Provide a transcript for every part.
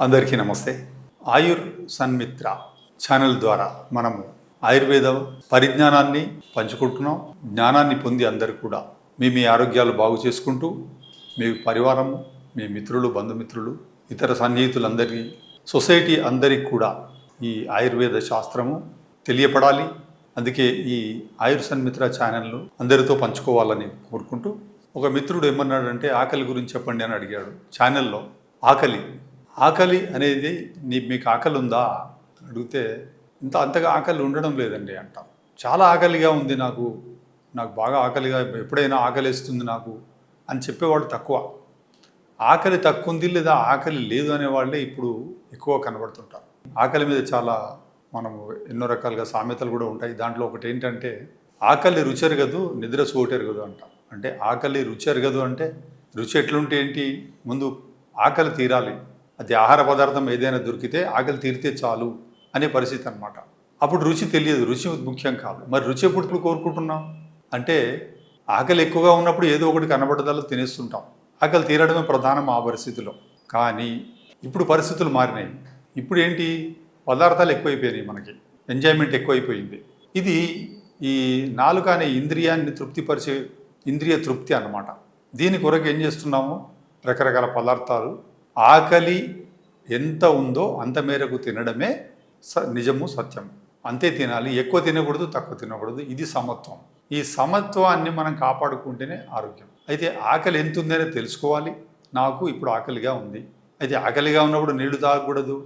అందరికీ నమస్తే. ఆయుర్ సన్మిత్ర ఛానల్ ద్వారా మనము ఆయుర్వేద పరిజ్ఞానాన్ని పంచుకుంటున్నాం. జ్ఞానాన్ని పొంది అందరు కూడా మీ ఆరోగ్యాలు బాగు చేసుకుంటూ మీ పరివారం, మీ మిత్రులు, బంధుమిత్రులు, ఇతర సన్నిహితులందరికీ, సొసైటీ అందరికీ కూడా ఈ ఆయుర్వేద శాస్త్రము తెలియపడాలి. అందుకే ఈ ఆయుర్ సన్మిత్ర ఛానల్ను అందరితో పంచుకోవాలని కోరుకుంటూ, ఒక మిత్రుడు ఏమన్నాడంటే ఆకలి గురించి చెప్పండి అని అడిగాడు ఛానల్లో. ఆకలి అనేది మీకు ఆకలి ఉందా అడిగితే అంతగా ఆకలి ఉండడం లేదండి అంటాం. చాలా ఆకలిగా ఉంది, నాకు బాగా ఆకలిగా, ఎప్పుడైనా ఆకలిస్తుంది నాకు అని చెప్పేవాళ్ళు తక్కువ. ఆకలి తక్కువ ఉంది లేదా ఆకలి లేదు అనేవాళ్ళే ఇప్పుడు ఎక్కువ కనబడుతుంటారు. ఆకలి మీద చాలా మనము ఎన్నో రకాలుగా సామెతలు కూడా ఉంటాయి. దాంట్లో ఒకటి ఏంటంటే ఆకలి రుచి ఎరగదు, నిద్ర సోటు ఎరగదు అంటాం. అంటే ఆకలి రుచి ఎరగదు అంటే రుచి ఎట్లుంటే ఏంటి, ముందు ఆకలి తీరాలి. అది ఆహార పదార్థం ఏదైనా దొరికితే ఆకలి తీరితే చాలు అనే పరిస్థితి అనమాట. అప్పుడు రుచి తెలియదు, రుచి ముఖ్యం కాదు. మరి రుచి ఎప్పుడు కోరుకుంటున్నాం అంటే ఆకలి ఎక్కువగా ఉన్నప్పుడు ఏదో ఒకటి కనబడదల్లో తినేస్తుంటాం. ఆకలి తీరడమే ప్రధానం ఆ పరిస్థితిలో. కానీ ఇప్పుడు పరిస్థితులు మారినాయి. ఇప్పుడు ఏంటి, పదార్థాలు ఎక్కువైపోయినాయి, మనకి ఎంజాయ్మెంట్ ఎక్కువైపోయింది. ఇది ఈ నాలుక అనే ఇంద్రియాన్ని తృప్తిపరిచే ఇంద్రియ తృప్తి అన్నమాట. దీని కొరకు ఏం చేస్తున్నాము, రకరకాల పదార్థాలు. ఆకలి ఎంత ఉందో అంత మేరకు తినడమే నిజము, సత్యం. అంతే తినాలి, ఎక్కువ తినకూడదు, తక్కువ తినకూడదు. ఇది సమత్వం. ఈ సమత్వాన్ని మనం కాపాడుకుంటేనే ఆరోగ్యం. అయితే ఆకలి ఎంత ఉందనే తెలుసుకోవాలి. నాకు ఇప్పుడు ఆకలిగా ఉంది, అయితే ఆకలిగా ఉన్నప్పుడు నీళ్లు తాగకూడదు,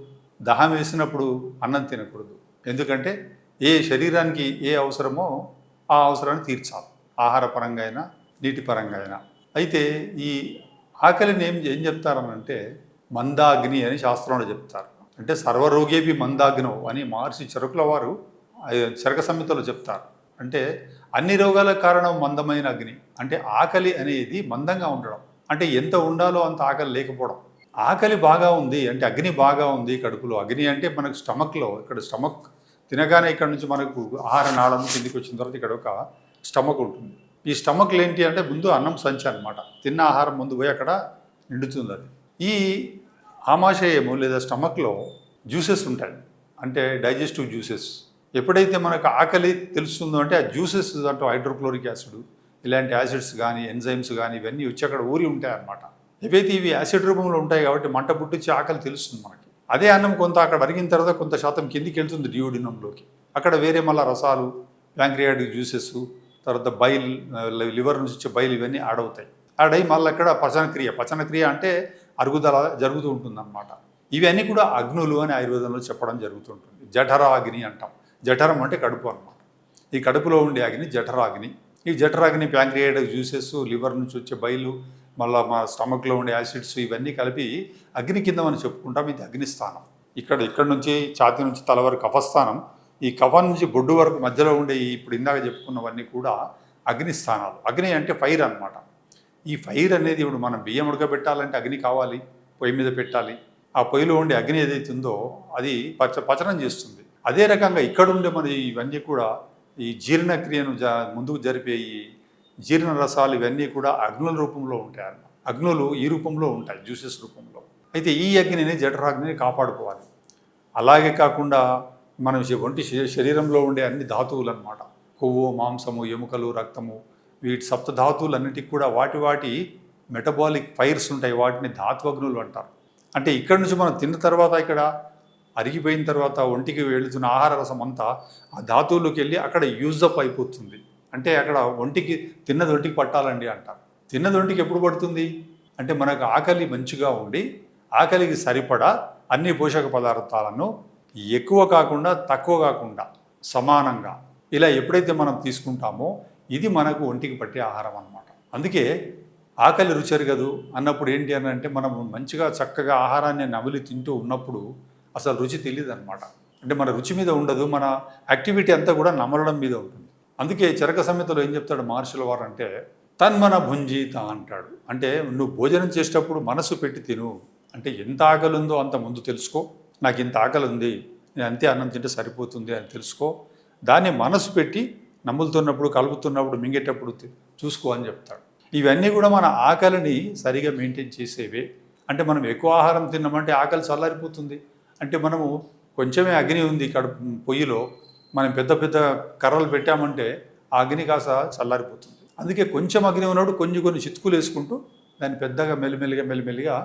దాహం వేసినప్పుడు అన్నం తినకూడదు. ఎందుకంటే ఏ శరీరానికి ఏ అవసరమో ఆ అవసరాన్ని తీర్చాలి, ఆహార పరంగా అయినా నీటి పరంగా అయినా. అయితే ఈ ఆకలిని ఏం చెప్తారనంటే మందాగ్ని అని శాస్త్రంలో చెప్తారు. అంటే సర్వరోగేపి మందాగ్నో అని మహర్షి చరకుల వారు చరక సంహితలో చెప్తారు. అంటే అన్ని రోగాలకు కారణం మందమైన అగ్ని. అంటే ఆకలి అనేది మందంగా ఉండడం, అంటే ఎంత ఉండాలో అంత ఆకలి లేకపోవడం. ఆకలి బాగా ఉంది అంటే అగ్ని బాగా ఉంది కడుపులో. అగ్ని అంటే మనకు స్టమక్లో, ఇక్కడ స్టమక్ తినగానే ఇక్కడ నుంచి మనకు ఆహార నాళం కిందికి వచ్చిన తర్వాత ఇక్కడ ఒక స్టమక్ ఉంటుంది. ఈ స్టమక్లు ఏంటి అంటే ముందు అన్నం సంచి అనమాట. తిన్న ఆహారం ముందు పోయి అక్కడ నిండుతుంది. అది ఈ ఆమాశయము లేదా స్టమక్లో జ్యూసెస్ ఉంటాయి, అంటే డైజెస్టివ్ జ్యూసెస్. ఎప్పుడైతే మనకు ఆకలి తెలుస్తుందో అంటే ఆ జ్యూసెస్ అంటే హైడ్రోక్లోరిక్ యాసిడ్ ఇలాంటి యాసిడ్స్ కానీ ఎంజైమ్స్ కానీ ఇవన్నీ వచ్చి అక్కడ ఊరి ఉంటాయి అన్నమాట. ఏవైతే ఇవి యాసిడ్ రూపంలో ఉంటాయి కాబట్టి మంట పుట్టించి ఆకలి తెలుస్తుంది మనకి. అదే అన్నం కొంత అక్కడ అరిగిన తర్వాత కొంత శాతం కిందికి వెళ్తుంది డియోడినంలోకి. అక్కడ వేరే మళ్ళీ రసాలు, ప్యాంక్రియాటిక్ జ్యూసెస్, తర్వాత బైల్, లివర్ నుంచి వచ్చే బైల్ ఇవన్నీ యాడ్ అవుతాయి. యాడ్ అయ్యి మళ్ళీ అక్కడ పచనక్రియ అంటే అరుగుదల జరుగుతూ ఉంటుందన్నమాట. ఇవన్నీ కూడా అగ్నులు అని ఆయుర్వేదంలో చెప్పడం జరుగుతుంటుంది. జఠరాగ్ని అంటాం. జఠరం అంటే కడుపు అన్నమాట. ఈ కడుపులో ఉండే అగ్ని జఠరాగ్ని. ఈ జఠరాగ్ని ప్యాంక్రియాటిక్ జ్యూసెస్, లివర్ నుంచి వచ్చే బైలు, మళ్ళీ మా స్టమక్లో ఉండే యాసిడ్స్ ఇవన్నీ కలిపి అగ్ని కింద మనం చెప్పుకుంటాం. ఇది అగ్నిస్థానం. ఇక్కడ నుంచి ఛాతీ నుంచి తల వరకు కఫస్థానం. ఈ కఫం నుంచి బొడ్డు వరకు మధ్యలో ఉండే ఇప్పుడు ఇందాక చెప్పుకున్నవన్నీ కూడా అగ్నిస్థానాలు. అగ్ని అంటే ఫైర్ అన్నమాట. ఈ ఫైర్ అనేది ఇప్పుడు మనం బియ్యం ఉడకబెట్టాలంటే అగ్ని కావాలి, పొయ్యి మీద పెట్టాలి. ఆ పొయ్యిలో ఉండే అగ్ని ఏదైతే ఉందో అది పచనం చేస్తుంది. అదే రకంగా ఇక్కడ ఉండే మన ఇవన్నీ కూడా ఈ జీర్ణక్రియను ముందుకు జరిపే ఈ జీర్ణ రసాలు ఇవన్నీ కూడా అగ్నుల రూపంలో ఉంటాయి అన్నమాట. అగ్నులు ఈ రూపంలో ఉంటాయి, జ్యూసెస్ రూపంలో. అయితే ఈ అగ్నిని జఠరాగ్నిని కాపాడుకోవాలి. అలాగే కాకుండా మనం ఒంటి శరీరంలో ఉండే అన్ని ధాతువులు అన్నమాట, కొవ్వు, మాంసము, ఎముకలు, రక్తము, వీటి సప్త ధాతువులన్నిటికీ కూడా వాటి మెటబాలిక్ ఫైర్స్ ఉంటాయి. వాటిని ధాత్వగ్నులు అంటారు. అంటే ఇక్కడ నుంచి మనం తిన్న తర్వాత ఇక్కడ అరిగిపోయిన తర్వాత ఒంటికి వెళుతున్న ఆహార రసం అంతా ఆ ధాతువులోకి వెళ్ళి అక్కడ యూజప్ అయిపోతుంది. అంటే అక్కడ తిన్నది ఒంటికి పట్టాలండి అంటారు. తిన్నది ఒంటికి ఎప్పుడు పడుతుంది అంటే మనకు ఆకలి మంచిగా ఉండి ఆకలికి సరిపడా అన్ని పోషక పదార్థాలను ఎక్కువ కాకుండా తక్కువ కాకుండా సమానంగా ఇలా ఎప్పుడైతే మనం తీసుకుంటామో ఇది మనకు ఒంటికి పట్టే ఆహారం అన్నమాట. అందుకే ఆకలి రుచెరగదు అన్నప్పుడు ఏంటి అని అంటే మనం మంచిగా చక్కగా ఆహారాన్ని నమిలి తింటూ ఉన్నప్పుడు అసలు రుచి తెలియదు అనమాట. అంటే మన రుచి మీద ఉండదు, మన యాక్టివిటీ అంతా కూడా నమలడం మీద ఉంటుంది. అందుకే చరక సంహితలో ఏం చెప్తాడు మహర్షుల వారు అంటే తన్మన భుంజీత అంటాడు. అంటే నువ్వు భోజనం చేసేటప్పుడు మనసు పెట్టి తిను. అంటే ఎంత ఆకలి ఉందో అంత ముందు తెలుసుకో. నాకు ఇంత ఆకలి ఉంది, నేను అంతే అన్నం తింటే సరిపోతుంది అని తెలుసుకో. దాన్ని మనసు పెట్టి నమ్ములుతున్నప్పుడు, కలుపుతున్నప్పుడు, మింగేటప్పుడు చూసుకో అని చెప్తాడు. ఇవన్నీ కూడా మన ఆకలిని సరిగా మెయింటైన్ చేసేవే. అంటే మనం ఎక్కువ ఆహారం తిన్నామంటే ఆకలి చల్లారిపోతుంది. అంటే మనము కొంచెమే అగ్ని ఉంది పొయ్యిలో, మనం పెద్ద పెద్ద కర్రలు పెట్టామంటే ఆ అగ్ని కాస్త చల్లారిపోతుంది. అందుకే కొంచెం అగ్ని ఉన్నప్పుడు కొన్ని చితుకులు వేసుకుంటూ దాన్ని పెద్దగా మెల్లిమెల్లిగా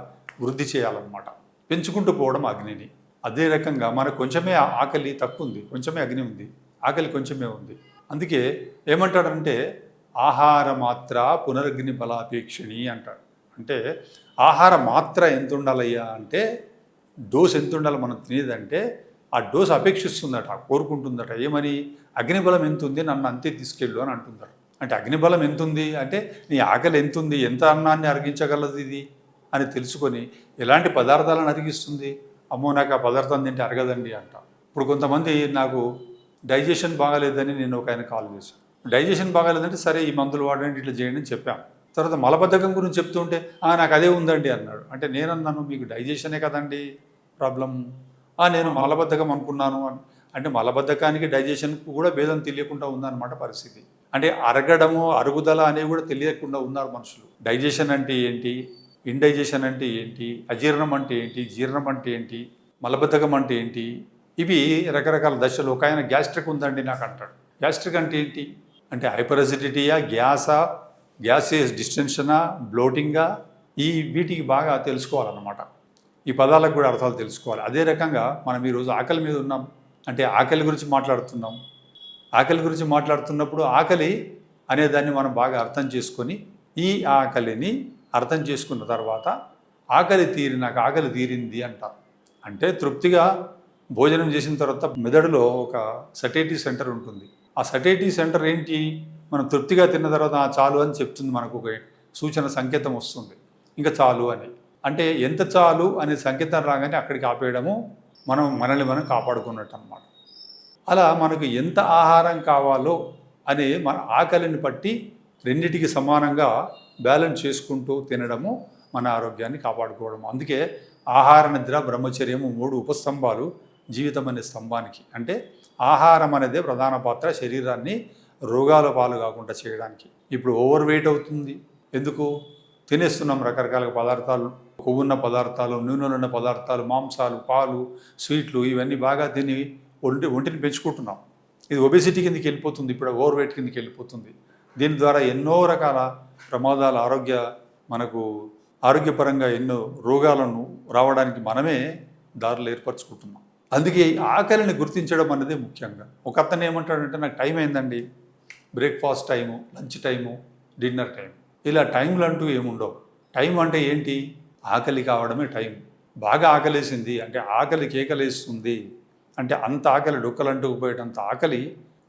వృద్ధి చేయాలన్నమాట. పెంచుకుంటూ పోవడం అగ్నిని. అదే రకంగా మనకు కొంచెమే ఆకలి తక్కువ ఉంది, కొంచెమే అగ్ని ఉంది, ఆకలి కొంచెమే ఉంది. అందుకే ఏమంటాడంటే ఆహార మాత్ర పునరగ్ని బలాపేక్షిణి అంటాడు. అంటే ఆహార మాత్ర ఎంత ఉండాలయ్యా అంటే డోస్ ఎంత ఉండాలి మనం తినేదంటే ఆ డోస్ అపేక్షిస్తుందట, కోరుకుంటుందట. ఏమని? అగ్నిబలం ఎంత ఉంది, నన్ను అంతే తీసుకెళ్ళు అని అంటున్నారు. అంటే అగ్నిబలం ఎంత ఉంది అంటే నీ ఆకలి ఎంత ఉంది, ఎంత అన్నాన్ని అరిగించగలదు ఇది అని తెలుసుకొని ఎలాంటి పదార్థాలను అరిగిస్తుంది. అమ్మో నాకు ఆ పదార్థం తింటే అరగదండి అంట. ఇప్పుడు కొంతమంది నాకు డైజెషన్ బాగాలేదని నేను ఒక ఆయన కాల్ చేశాను. డైజెషన్ బాగాలేదంటే సరే ఈ మందులు వాడండి, ఇట్లా చేయండి అని చెప్పాను. తర్వాత మలబద్ధకం గురించి చెప్తుంటే నాకు అదే ఉందండి అన్నాడు. అంటే నేనన్నాను మీకు డైజెషనే కదండి ప్రాబ్లం. నేను మలబద్ధకం అనుకున్నాను అని. అంటే మలబద్ధకానికి డైజెషన్కు కూడా భేదం తెలియకుండా ఉందన్నమాట పరిస్థితి. అంటే అరగడము అరుగుదల అనేవి కూడా తెలియకుండా ఉన్నారు మనుషులు. డైజెషన్ అంటే ఏంటి, ఇండైజెషన్ అంటే ఏంటి, అజీర్ణం అంటే ఏంటి, జీర్ణం అంటే ఏంటి, మలబద్ధకం అంటే ఏంటి, ఇవి రకరకాల దశలు. ఒక ఆయన గ్యాస్ట్రిక్ ఉందండి నాకు అంటాడు. గ్యాస్ట్రిక్ అంటే ఏంటి అంటే హైపర్ అసిడిటీయా, గ్యాసెస్ డిస్టెన్షనా, బ్లోటింగా, వీటికి బాగా తెలుసుకోవాలన్నమాట. ఈ పదాలకు కూడా అర్థాలు తెలుసుకోవాలి. అదే రకంగా మనం ఈరోజు ఆకలి మీద ఉన్నాం అంటే ఆకలి గురించి మాట్లాడుతున్నాం. ఆకలి గురించి మాట్లాడుతున్నప్పుడు ఆకలి అనేదాన్ని మనం బాగా అర్థం చేసుకొని ఈ ఆకలిని అర్థం చేసుకున్న తర్వాత నాకు ఆకలి తీరింది అంటాం. అంటే తృప్తిగా భోజనం చేసిన తర్వాత మెదడులో ఒక సటేటీ సెంటర్ ఉంటుంది. ఆ సటేటీ సెంటర్ ఏంటి, మనం తృప్తిగా తిన్న తర్వాత చాలు అని చెప్తుంది, మనకు ఒక సూచన సంకేతం వస్తుంది ఇంకా చాలు అని. అంటే ఎంత చాలు అనే సంకేతం రాగానే అక్కడికి ఆపేయడము మనల్ని మనం కాపాడుకున్నట్టు అన్నమాట. అలా మనకు ఎంత ఆహారం కావాలో అనే మన ఆకలిని బట్టి రెండింటికి సమానంగా బ్యాలెన్స్ చేసుకుంటూ తినడము మన ఆరోగ్యాన్ని కాపాడుకోవడము. అందుకే ఆహార, నిద్ర, బ్రహ్మచర్యము 3 ఉపస్తంభాలు జీవితం అనే స్తంభానికి. అంటే ఆహారం అనేదే ప్రధాన పాత్ర శరీరాన్ని రోగాల పాలు కాకుండా చేయడానికి. ఇప్పుడు ఓవర్ వెయిట్ అవుతుంది ఎందుకు? తినేస్తున్నాం రకరకాల పదార్థాలు, కొవ్వున్న పదార్థాలు, నూనెలున్న పదార్థాలు, మాంసాలు, పాలు, స్వీట్లు, ఇవన్నీ బాగా తిని ఒంటిని పెంచుకుంటున్నాం. ఇది ఒబెసిటీ కిందకి వెళ్ళిపోతుంది, ఇప్పుడు ఓవర్ వెయిట్ కిందకి వెళ్ళిపోతుంది. దీని ద్వారా ఎన్నో రకాల ప్రమాదాలు, మనకు ఆరోగ్యపరంగా ఎన్నో రోగాలను రావడానికి మనమే దారులు ఏర్పరచుకుంటున్నాం. అందుకే ఆకలిని గుర్తించడం అనేది ముఖ్యంగా. ఒక అతను ఏమంటాడంటే నాకు టైం అయిందండి, breakfast time, lunch time, dinner time, ఇలా టైంలు అంటూ ఏముండవు. టైం అంటే ఏంటి? ఆకలి కావడమే టైం. బాగా ఆకలేసింది అంటే ఆకలి కేకలేస్తుంది అంటే అంత ఆకలి, డొక్కలంటూ పోయేటంత ఆకలి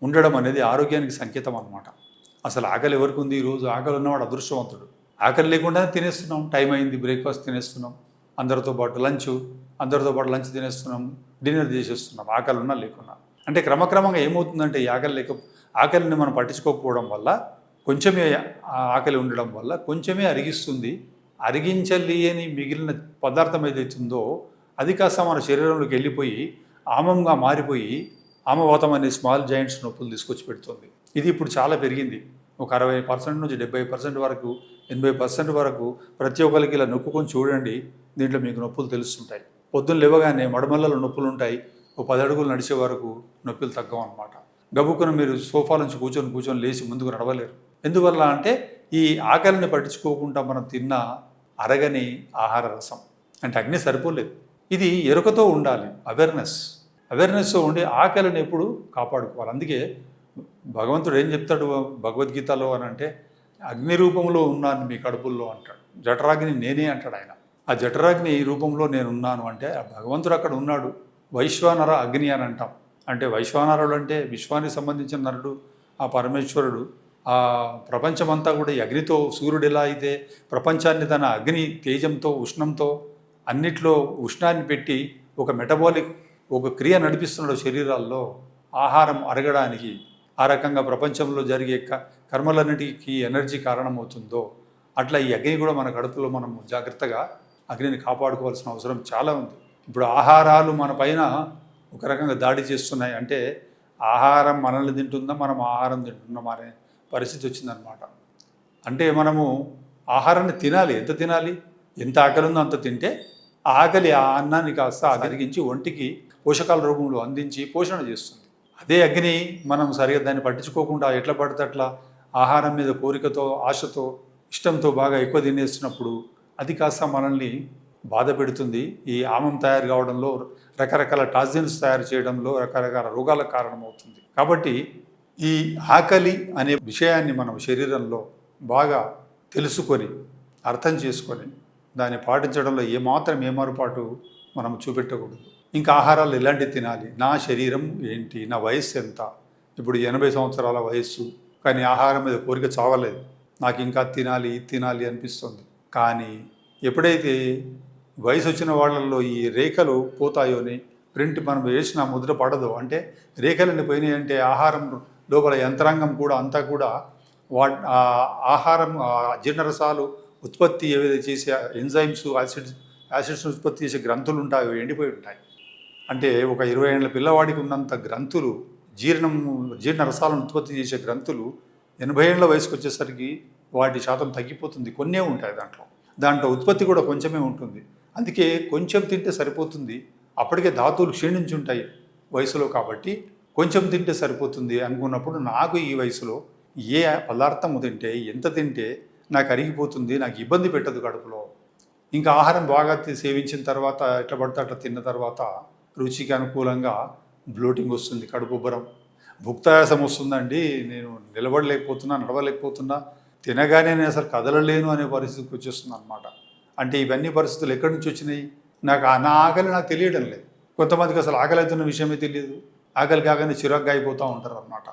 ఉండడం అనేది ఆరోగ్యానికి సంకేతం అన్నమాట. అసలు ఆకలి ఎవరికి ఉంది ఈరోజు? ఆకలి ఉన్నవాడు అదృష్టవంతుడు. ఆకలి లేకుండా తినేస్తున్నాం, టైం అయింది బ్రేక్ఫాస్ట్ తినేస్తున్నాం, అందరితో పాటు లంచ్ తినేస్తున్నాం, డిన్నర్ చేసేస్తున్నాం ఆకలి ఉన్నా లేకున్నా. అంటే క్రమక్రమంగా ఏమవుతుందంటే ఈ ఆకలిని మనం పట్టించుకోకపోవడం వల్ల, కొంచెమే ఆకలి ఉండడం వల్ల కొంచెమే అరిగిస్తుంది. అరిగించలేని మిగిలిన పదార్థం ఏదైతుందో అది కాస్త మన శరీరంలోకి వెళ్ళిపోయి ఆమంగా మారిపోయి ఆమవాతం అనే స్మాల్ జాయింట్స్ నొప్పులు తీసుకొచ్చి పెడుతుంది. ఇది ఇప్పుడు చాలా పెరిగింది. ఒక 60% నుంచి 70% వరకు, 80% వరకు ప్రతి ఒక్కరికి ఇలా నొక్కుకొని చూడండి, దీంట్లో మీకు నొప్పులు తెలుస్తుంటాయి. పొద్దున్న లేవగానే మడమల్లలో నొప్పులు ఉంటాయి, 10 అడుగులు నడిచే వరకు నొప్పులు తగ్గవు అనమాట. గబుక్కున మీరు సోఫా నుంచి కూర్చొని లేచి ముందుకు నడవలేరు. ఎందువల్ల అంటే ఈ ఆకలిని పట్టించుకోకుండా మనం తిన్న అరగని ఆహార రసం. అంటే అగ్ని సరిపోలేదు. ఇది ఎరుకతో ఉండాలి, అవేర్నెస్తో ఉండి ఆకలిని ఎప్పుడు కాపాడుకోవాలి. అందుకే భగవంతుడు ఏం చెప్తాడు భగవద్గీతలో అని అంటే, అగ్ని రూపంలో ఉన్నాను మీ కడుపుల్లో అంటాడు. జఠరాగ్ని నేనే అంటాడు ఆయన. ఆ జఠరాగ్ని రూపంలో నేనున్నాను అంటే ఆ భగవంతుడు అక్కడ ఉన్నాడు. వైశ్వానర అగ్ని అని అంటాం. అంటే వైశ్వానరుడు అంటే విశ్వానికి సంబంధించిన నరుడు, ఆ పరమేశ్వరుడు. ఆ ప్రపంచమంతా కూడా ఈ అగ్నితో, సూర్యుడు ఎలా అయితే ప్రపంచాన్ని తన అగ్ని తేజంతో, ఉష్ణంతో, అన్నిట్లో ఉష్ణాన్ని పెట్టి ఒక మెటబాలిక్ ఒక క్రియ నడిపిస్తున్నాడు శరీరాల్లో ఆహారం అరగడానికి. ఆ రకంగా ప్రపంచంలో జరిగే కర్మలన్నిటికీ ఎనర్జీ కారణమవుతుందో అట్లా ఈ అగ్ని కూడా మన కడుపులో మనం జాగ్రత్తగా అగ్నిని కాపాడుకోవాల్సిన అవసరం చాలా ఉంది. ఇప్పుడు ఆహారాలు మన పైన ఒక రకంగా దాడి చేస్తున్నాయి అంటే ఆహారం మనల్ని తింటుందా, మనం ఆహారం తింటున్నామా అనే పరిస్థితి వచ్చిందనమాట. అంటే మనము ఆహారాన్ని తినాలి. ఎంత తినాలి? ఎంత ఆకలి ఉందో అంత తింటే ఆ ఆకలి ఆ అన్నాన్ని కాస్త అరిగించి ఒంటికి పోషకాల రూపంలో అందించి పోషణ చేస్తుంది. అదే అగ్ని మనం సరిగా దాన్ని పట్టించుకోకుండా ఎట్లా పడితే అట్లా ఆహారం మీద కోరికతో ఆశతో ఇష్టంతో బాగా ఎక్కువ తినేస్తున్నప్పుడు అది కాస్త మనల్ని బాధ పెడుతుంది. ఈ ఆమం తయారు కావడంలో, రకరకాల టాక్సిన్స్ తయారు చేయడంలో రకరకాల రోగాలకు కారణమవుతుంది. కాబట్టి ఈ ఆకలి అనే విషయాన్ని మనం శరీరంలో బాగా తెలుసుకొని అర్థం చేసుకొని దాన్ని పాటించడంలో ఏమాత్రం ఏమారుపాటు మనం చూపెట్టకూడదు. ఇంకా ఆహారాలు ఎలాంటివి తినాలి, నా శరీరం ఏంటి, నా వయస్సు ఎంత, ఇప్పుడు 80 సంవత్సరాల వయస్సు కానీ ఆహారం మీద కోరిక చావలేదు, నాకు ఇంకా తినాలి తినాలి అనిపిస్తుంది. కానీ ఎప్పుడైతే వయసు వచ్చిన వాళ్ళల్లో ఈ రేఖలు పోతాయోని ప్రింట్ మనం వేసిన ముద్ర పడదో, అంటే రేఖలన్నీ పోయినాయి అంటే ఆహారం లోపల యంత్రాంగం కూడా అంతా కూడా ఆహారం జీర్ణరసాలు ఉత్పత్తి ఏవైతే చేసే ఎంజైమ్స్ యాసిడ్స్ ఉత్పత్తి చేసే గ్రంథులు ఉంటాయో ఎండిపోయి ఉంటాయి. అంటే ఒక 20 ఏళ్ళ పిల్లవాడికి ఉన్నంత గ్రంథులు జీర్ణ రసాలను ఉత్పత్తి చేసే గ్రంథులు 80 ఏళ్ళ వయసుకు వచ్చేసరికి వాటి శాతం తగ్గిపోతుంది. కొన్నే ఉంటాయి దాంట్లో ఉత్పత్తి కూడా కొంచెమే ఉంటుంది. అందుకే కొంచెం తింటే సరిపోతుంది, అప్పటికే ధాతువులు క్షీణించి ఉంటాయి వయసులో, కాబట్టి కొంచెం తింటే సరిపోతుంది అనుకున్నప్పుడు నాకు ఈ వయసులో ఏ పదార్థం తింటే ఎంత తింటే నాకు అరిగిపోతుంది, నాకు ఇబ్బంది పెట్టదు కడుపులో. ఇంకా ఆహారం బాగా సేవించిన తర్వాత ఎట్లా పడితే అట్లా తిన్న తర్వాత రుచికి అనుకూలంగా బ్లోటింగ్ వస్తుంది, కడుపు ఉబ్బరం, భుక్తాయాసం వస్తుందండి, నేను నిలబడలేకపోతున్నా, నడవలేకపోతున్నా, తినగానే నేను అసలు కదలలేను అనే పరిస్థితికి వచ్చేస్తుంది అనమాట. అంటే ఇవన్నీ పరిస్థితులు ఎక్కడి నుంచి వచ్చినాయి? నా ఆకలి నాకు తెలియడం లేదు. కొంతమందికి అసలు ఆకలి అవుతున్న విషయమే తెలియదు, ఆకలి కాగానే చిరాగ్గా అయిపోతూ ఉంటారు అనమాట.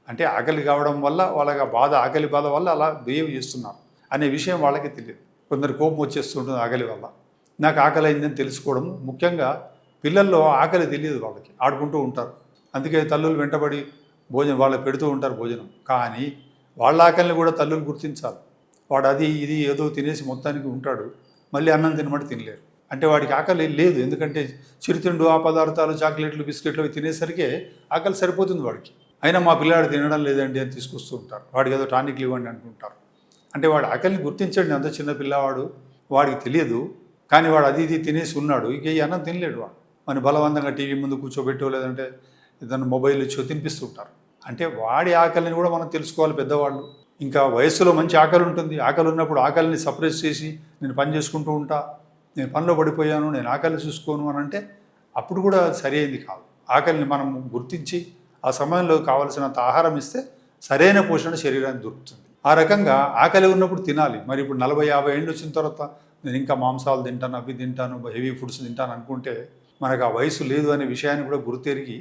అంటే ఆకలి కావడం వల్ల వాళ్ళకి ఆకలి బాధ వల్ల అలా బిహేవ్ చేస్తున్నారు అనే విషయం వాళ్ళకి తెలియదు. కొందరు కోపం వచ్చేస్తుంటుంది ఆకలి వల్ల. నాకు ఆకలి అయిందని తెలుసుకోవడం, ముఖ్యంగా పిల్లల్లో ఆకలి తెలియదు, వాళ్ళకి ఆడుకుంటూ ఉంటారు. అందుకే తల్లులు వెంటబడి వాళ్ళకి పెడుతూ ఉంటారు భోజనం. కానీ వాళ్ళ ఆకలిని కూడా తల్లులు గుర్తించాలి. వాడు అది ఇది ఏదో తినేసి మొత్తానికి ఉంటాడు, మళ్ళీ అన్నం తినమంటే తినలేరు. అంటే వాడికి ఆకలి లేదు, ఎందుకంటే చిరుతిండు ఆ పదార్థాలు చాక్లెట్లు బిస్కెట్లు అవి తినేసరికి ఆకలి సరిపోతుంది వాడికి. అయినా మా పిల్లాడు తినడం లేదండి అని తీసుకొస్తూ ఉంటారు, వాడికి ఏదో టానిక్లు ఇవ్వండి అంటుంటారు. అంటే వాడు ఆకలిని గుర్తించండి, అంత చిన్న పిల్లవాడు, వాడికి తెలియదు. కానీ వాడు అది ఇది తినేసి ఉన్నాడు, ఇక ఈ అన్నం తినలేడు వాడు. మన బలవంతంగా టీవీ ముందు కూర్చోబెట్టో లేదంటే ఏదైనా మొబైల్ ఇచ్చో తినిపిస్తుంటారు. అంటే వాడి ఆకలిని కూడా మనం తెలుసుకోవాలి పెద్దవాళ్ళు. ఇంకా వయస్సులో మంచి ఆకలి ఉంటుంది, ఆకలి ఉన్నప్పుడు ఆకలిని సప్రెస్ చేసి నేను పని చేసుకుంటూ ఉంటా, నేను పనిలో పడిపోయాను, నేను ఆకలిని చూసుకోను అని అంటే అప్పుడు కూడా సరి అయింది కాదు. ఆకలిని మనం గుర్తించి ఆ సమయంలో కావలసినంత ఆహారం ఇస్తే సరైన పోషణ శరీరానికి దొరుకుతుంది. ఆ రకంగా ఆకలి ఉన్నప్పుడు తినాలి. మరి ఇప్పుడు 40-50 ఏళ్ళు వచ్చిన తర్వాత నేను ఇంకా మాంసాలు తింటాను, అవి తింటాను, హెవీ ఫుడ్స్ తింటాను అనుకుంటే మనకు ఆ వయసు లేదు అనే విషయాన్ని కూడా గుర్తెరిగి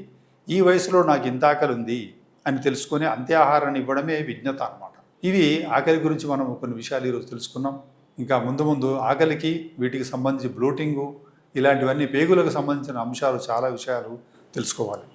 ఈ వయసులో నాకు ఇంత ఆకలి ఉంది అని తెలుసుకొని అంతే ఆహారాన్ని ఇవ్వడమే విజ్ఞత అన్నమాట. ఇవి ఆకలి గురించి మనం కొన్ని విషయాలు ఈరోజు తెలుసుకున్నాం. ఇంకా ముందు ఆకలికి వీటికి సంబంధించి బ్లోటింగు ఇలాంటివన్నీ పేగులకు సంబంధించిన అంశాలు చాలా విషయాలు తెలుసుకోవాలి.